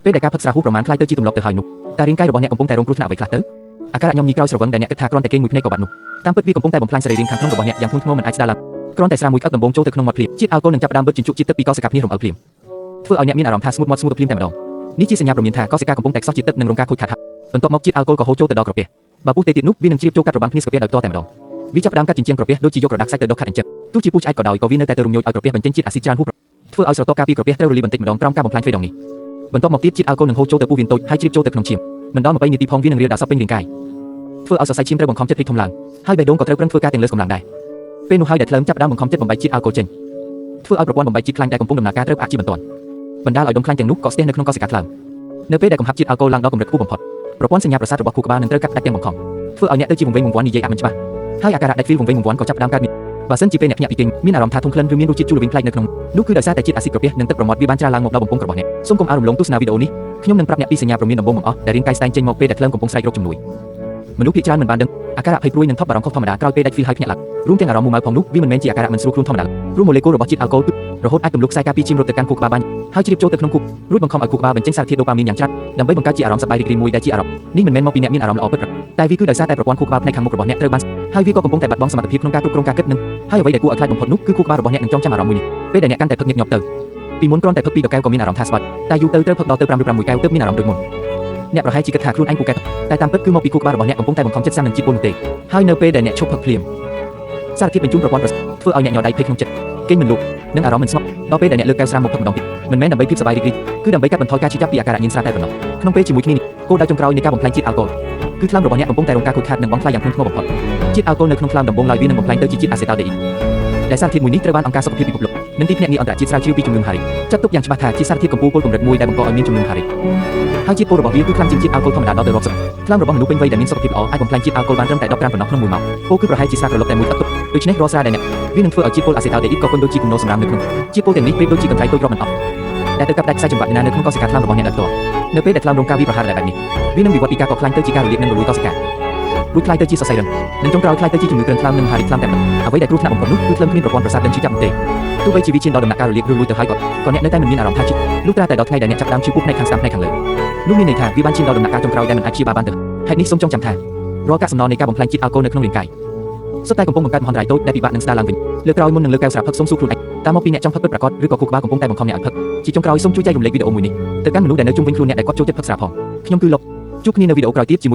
ពេលដែលការផឹកស្រាហួសប្រមាណខ្លាយទៅជាទម្លាប់ទៅហើយនោះតែរាងកាយរបស់អ្នកកំពុងតែរងគ្រោះថ្នាក់អ្វីខ្លះទៅអាការៈញោមញីក្រោយស្រវឹងដែលអ្នកគិតថាគ្រាន់តែគេងមួយភ្នែកក៏បាត់នោះតាមពិតវាកំពុងតែបំផ្លាញសរីរាង្គខាងក្នុងរបស់អ្នកយ៉ាងធ្ងន់ធ្ងរមិនអាចស្ដារឡើងគ្រាន់តែស្រាមួយក្អឹបដំបូងចូលទៅក្នុងមាត់ភ្លាមជាតិអាល់កុលនឹងចាប់ផ្ដើមបិទជញ្ជក់ជាតិទឹកពីកោសិកាភ្នែករំអិលភ្លាមធ្វើឲ្យអ្នកមានអារម្មណ៍ថាស្ងួតមាត់ស្ងួតភ្លាមតែម្ដងនេះជាសញ្ញាព្រមានថាកោសិកាកំពុងតែខ្សោះជាតិទឹកនិងរងការខូចខាតហើយបន្ទាប់មកជាតិអាល់កុលក៏ហូរចូលទៅដល់ក្រពះបើពុះទេទៀតនោះវានឹងជ្រាបចូលកាត់របាំងគ្នាស្ក្រពះដោយផ្ទាល់តែម្ដងវាចាប់ផ្ដើមកាត់ចិញ្ចៀនក្រពះដូចជាយកក្រដាសសាច់ទៅដុសខាត់អញ្ចឹងទោះជាពូឆ្អែតក៏ដោយក៏វានៅតែទៅរំញោចឲ្យក្រពះបញ្ចេញជាតិអាស៊ីតច្រើនហួសធ្វើឲ្យស្រទាប់ការពារក្រពះត្រូវរលាយបន្តិចម្ដងក្រោមការបំផ្លាញទ្វេដងនេះបន្ទាប់មកទៀតជាតិអាល់កុលនឹងហូរចូលទៅពោះវៀនតូចហើយជ្រាបចូលទៅក្នុងឈាមមិនដល់20នាទីផងវានឹងរាលដាលសពពេញរាងកាយធ្វើឲ្យសរសៃឈាមត្រូវបង្ខំចិត្តរីកធំឡើងហើយបេះដូងក៏ត្រូវប្រឹងធ្វើការទាំងលើសកម្លាំងដែរពេលនោះហើយដែលថ្លើមចាប់ផ្ដើមបង្ខំចិត្តបំបែកជាតិអាល់កុលចេញធ្វើឲ្យប្រព័ន្ធបំបែកជាតិខ្លាញ់ដែលកំពុងដំណើរការត្រូវផ្អាកជាបន្ទាន់បណ្ដាលឲ្យដុំខ្លាញ់ទាំងនោះក៏ស្ទះនៅក្នុងកោសិកាថ្លើមនៅពេលដែលកំហាប់ជាតិអាល់កុលឡើងដល់កម្រិតខ្ពស់បំផុតប្រព័ន្ធសញ្ញាប្រសាទរបស់ខួរក្បាលនឹងត្រូវកាត់ផ្ដាច់ទាំងបង្ខំធ្វើឲ្យអ្នកទៅជាវង្វេងវង្វាន់និយាយមិនច្បាស់ហើយអាការៈដាច់ហ្វីលវង្វេងវង្វាន់ក៏ចាប់ផ្ដើមកើតមានបើសិនជាពេលអ្នកភ្ញាក់ពីគេងមានអារម្មណ៍ថាធំក្លិនឬមានរសជាតិជូរល្វីងប្លែកនៅក្នុងនោះគឺដោយសារតែជាតិអាស៊ីតក្រពះនិងទឹកប្រមាត់វាបានច្រាលឡើងមកដល់បំពង់របស់អ្នកសូមកុំអារំលងទស្សនាវីដេអូនេះខ្ញុំនឹងប្រាប់អ្នកពីសញ្ញាព្រមានដំបូងបង្អស់ដែលរាងកាយស្ដែងចេញមកពេលដែលថ្លើមកំពុងស្រែករកជំនួយមនុស្សភាគច្រើនមិនបានដឹងអាការៈភ័យព្រួយនិងថប់បារម្ភខុសធម្មតាក្រោយពេលដាច់ហ្វីលហើយភ្ញាក់ឡើងរួមទាំងអារម្មណ៍មូម៉ៅផងនោះវាមិនមែនជាអាការៈមិនស្រួលខ្លួនធម្មតាព្រោះម៉ូលេគុលរបស់ជាតិអាល់កុលរហូតអាចទម្លុះខ្សែការពារឈាមរត់ទៅកាន់ខួរក្បាលបានហើយជ្រាបចូលទៅក្នុងខួររួចបង្ខំឲ្យខួរក្បាលបញ្ចេញសារធាតុដូប៉ាមីនយ៉ាងច្រើនដើម្បីបង្កើតជាអារម្មណ៍សប្បាយរីករាយមួយដែលជាអារម្មណ៍នេះមិនមែនមកពីអ្នកមានអារម្មណ៍ល្អពិតប្រាកដតែវាគឺដោយសារតែប្រព័ន្ធខួរក្បាលផ្នែកខាងមុខរបស់អ្នកត្រូវបានហើយវាក៏កំពុងតែបាត់បង់សមត្ថភាពក្នុងការគ្រប់គ្រងការគិតនិងហើយអ្វីដែលគួរឲ្យខ្លាចបំផុតនោះគឺខួរក្បាលរបស់អ្នកនឹងចងចាំអារម្មណ៍មួយនេះពេលដែលអ្នកកាន់តែផឹកញឹកញាប់ទៅពីមុនគ្រាន់តែផឹក2 កែវក៏មានអារម្មណ៍ថាស្បាច់តែយូរទៅត្រូវផឹកដល់ទៅ5 ឬ 6 កែវទើបមានអារម្មណ៍ដូចមុនអ្នកប្រហែលជាគិតថាខ្លួនឯងពូកែតែតាមពិតគឺមកពីខួរក្បាលរបស់អ្នកកំពុងតែបង្ខំចិត្តសាំនឹងជាតិពុលនោះទេហើយនៅពេលដែលអ្នកឈប់ផឹកភ្លាមសារធាតុបញ្ជូនប្រព័ន្ធប្រសាទធ្វើឲ្យអ្នកញ័រដៃភ័យក្នុងចិត្តគេងមិនលក់និងអារម្មណ៍មិនស្ងប់ដល់ពេលដែលអ្នកលើកកែវស្រាមកផឹកម្ដងទៀតមិនមែនដើម្បីភាពសប្បាយរីករាយគឺដើម្បីកាត់បន្ថយការឈឺចាប់ពីអាការៈញៀនស្រាតែប៉ុណ្ណោះក្នុងពេលជាមួយគ្នានេះគោលដៅចុងក្រោយនៃការបំផ្លាញជាតិអាល់កុលគឺថ្លើមរបស់អ្នកកំពុងតែរងការខូចខាតនិងបង់ថ្លៃយ៉ាងធ្ងន់ធ្ងរបំផុតជាតិអាល់កុលនៅក្នុងថ្លើមដំបូងឡើយវានឹងបំផ្លាញទៅជាជាតិអាសេតាល់ដេអ៊ីដែលសារធាតុមួយនេះត្រូវបានអង្គការសុខភាពពិភពលោកនិងទីភ្នាក់ងារអន្តរជាតិស្រាវជ្រាវពីជំងឺមហារីកចាត់ទុកយ៉ាងច្បាស់ថាជាសារធាតុកំពូលពុលកម្រិតមួយដែលបង្កឲ្យមានជំងឺមហារីកហើយជាតិពុលរបស់វាគឺខ្លាំងជាងជាតិអាល់កុលធម្មតាដល់ទៅរាប់សិបថ្លើមរបស់មនុស្សពេញវ័យដែលមានសុខភាពល្អអាចបំផ្លាញជាតិអាល់កុលបានត្រឹមតែ10 ក្រាមប៉ុណ្ណោះក្នុង1 ម៉ោងពុលគឺប្រហែលជាស្រាក្រឡុកតែមួយទឹកទុកដូច្នេះរាល់ស្រាដែលអ្នកវានឹងធ្វើឲ្យជាតិពុលអាសេតាល់ដេអ៊ីក៏ប៉ុនដូចជាគំនរសម្រាមនៅក្នុងជាតិពុលទាំងនេះប្រៀបដូចជាកន្ត្រៃតូចរាប់មិនអស់ដែលទៅកាប់ដាច់ខ្សែចង្វាក់ណានៅក្នុងកោសិកាថ្លើមរបស់អ្នកដោយផ្ទាល់នៅពេលដែលថ្លើមរងការវាយប្រហារបែបនេះវានឹងវិវត្តពីការកកខ្លាញ់ទៅជាការរលាកនិងរលួយកោសិការួចខ្លាយទៅជាសរសៃរឹងនិងចុងក្រោយខ្លាយទៅជាជំងឺគ្រុនថ្លើមនិងមហារីកថ្លើមតែប៉ុណ្ណោះអ្វីដែលគ្រោះថ្នាក់បំផុតនោះគឺថ្លើមគ្មានប្រព័ន្ធប្រសាទនិងឈឺចាប់នោះទេទោះបីជាវាឈានដល់ដំណាក់កាលរលាកឬលួយទៅហើយក៏អ្នកនៅតែមិនមានអារម្មណ៍ថាឈឺលុះត្រាតែដល់ថ្ងៃដែលអ្នកចាប់ផ្ដើមឈឺពោះផ្នែកខាងស្ដាំផ្នែកខាងលើនោះមានន័យថាវាបានឈានដល់ដំណាក់កាលចុងក្រោយដែលមិនអាចព្យាបាលបានទៅហេតុនេះសូមចងចាំថារាល់កាកសំណល់នៃការបំផ្លាញជាតិអាល់កុលនៅក្នុងរាងកាយសុទ្ធតែកំពុងបង្កើតមហន្តរាយតូចដែលពិបាកនឹងស្ដារឡើងវិញលើកក្រោយមុននឹងលើកកែវស្រាផឹកសូមសួរខ្លួនឯងតើមកពីអ្នកចង់ផឹកពិតប្រាកដឬក៏ខួរក្បាលកំពុងតែបង្ខំអ្នកឲ្យផឹកជាចុងក្រោយសូមជួយចែករំលែកវីដេអូមួយនេះទៅកាន់មនុស្សដែលនៅជុំវិញខ្លួនអ្នកដែលគាត់ចូលចិត្តផឹកស្រាផងខ្ញុំគឺលោកជួបគ្នានៅវីដេអូក្រោយទៀតជាមួយ